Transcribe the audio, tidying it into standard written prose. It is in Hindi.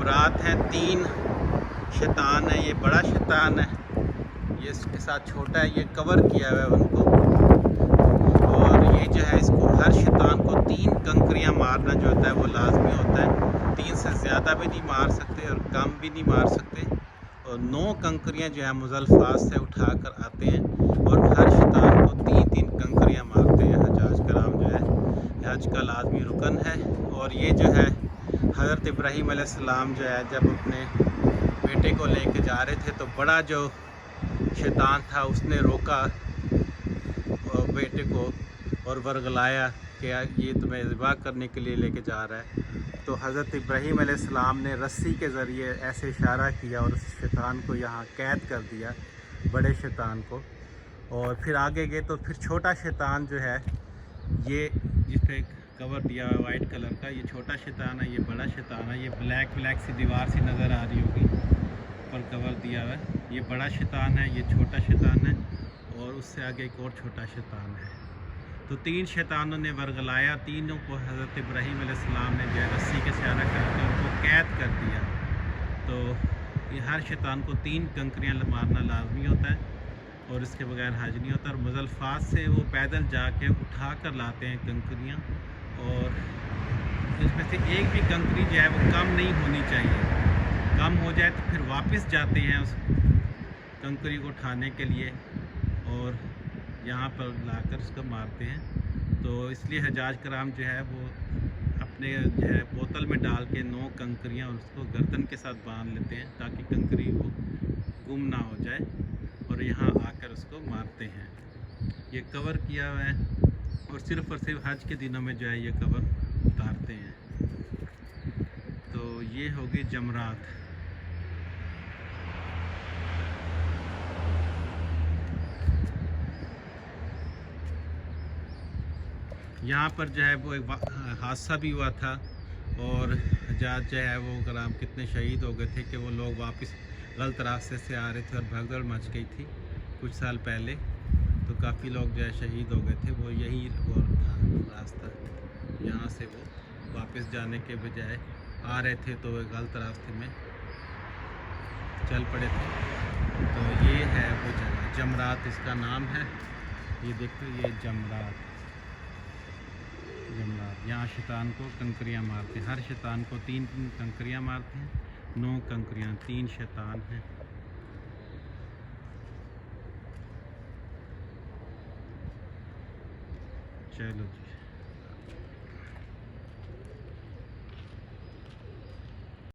जमरात हैं, 3 शैतान है। ये बड़ा शैतान है, ये इसके साथ छोटा है, ये कवर किया हुआ है उनको। और ये जो है इसको हर शैतान को 3 कंकरियां मारना जो होता है वो लाजमी होता है। 3 से ज़्यादा भी नहीं मार सकते और कम भी नहीं मार सकते। और 9 कंकरियां जो है मुज़ल्फ़ात से उठा कर आते हैं और हर शैतान को 3-3 कंकरियां मारते हैं। हजाज कराम जो है हज का लाजमी रुकन है। और ये जो है हज़रत इब्राहीम अलैहिस्सलाम जो है जब अपने बेटे को लेके जा रहे थे तो बड़ा जो शैतान था उसने रोका बेटे को और वर्गलाया कि ये तुम्हें ज़िबा करने के लिए लेके जा रहा है। तो हज़रत इब्राहीम अलैहिस्सलाम ने रस्सी के ज़रिए ऐसे इशारा किया और उस शैतान को यहाँ कैद कर दिया, बड़े शैतान को। और फिर आगे गए तो फिर छोटा शैतान जो है ये जिस पे कवर दिया हुआ है वाइट कलर का, ये छोटा शैतान है, ये बड़ा शैतान है। ये ब्लैक सी दीवार सी नज़र आ रही होगी, पर कवर दिया हुआ है। ये बड़ा शैतान है, ये छोटा शैतान है और उससे आगे एक और छोटा शैतान है। तो 3 शैतानों ने वर्गलाया, तीनों को हज़रत इब्राहीम अलैहिस्सलाम ने जो है रस्सी के सहारा करके उनको कैद कर दिया। तो ये हर शैतान को 3 कंकरियाँ मारना लाजमी होता है और इसके बगैर हज नहीं होता। और मुज़ल्फ़ात से वो पैदल जाके उठा कर लाते हैं कंकरियाँ, और इसमें से एक भी कंकरी जो है वो कम नहीं होनी चाहिए। कम हो जाए तो फिर वापस जाते हैं उस कंकरी को उठाने के लिए और यहाँ पर लाकर उसको मारते हैं। तो इसलिए हजाज कराम जो है वो अपने जो है बोतल में डाल के 9 कंकरियाँ और उसको गर्दन के साथ बांध लेते हैं ताकि कंकरी वो गुम ना हो जाए, और यहाँ आकर उसको मारते हैं। ये कवर किया हुआ है और सिर्फ़ हज के दिनों में जो है ये कवर उतारते हैं। तो ये होगी जमरात। यहाँ पर जो है वो एक हादसा भी हुआ था और हजाज जो है वो कराम कितने शहीद हो गए थे कि वो लोग वापस गलत रास्ते से आ रहे थे और भगदड़ मच गई थी कुछ साल पहले। तो काफ़ी लोग जो है शहीद हो गए थे। वो यही वो था रास्ता, यहाँ से वो वापस जाने के बजाय आ रहे थे तो गलत रास्ते में चल पड़े थे। तो ये है वो जगह, जमरात इसका नाम है। ये देखो, ये जमरात यहाँ शैतान को कंकरियाँ मारते हैं। हर शैतान को 3-3 कंकरियाँ मारते हैं। 9 कंकरियाँ, 3 शैतान हैं। चलो जी।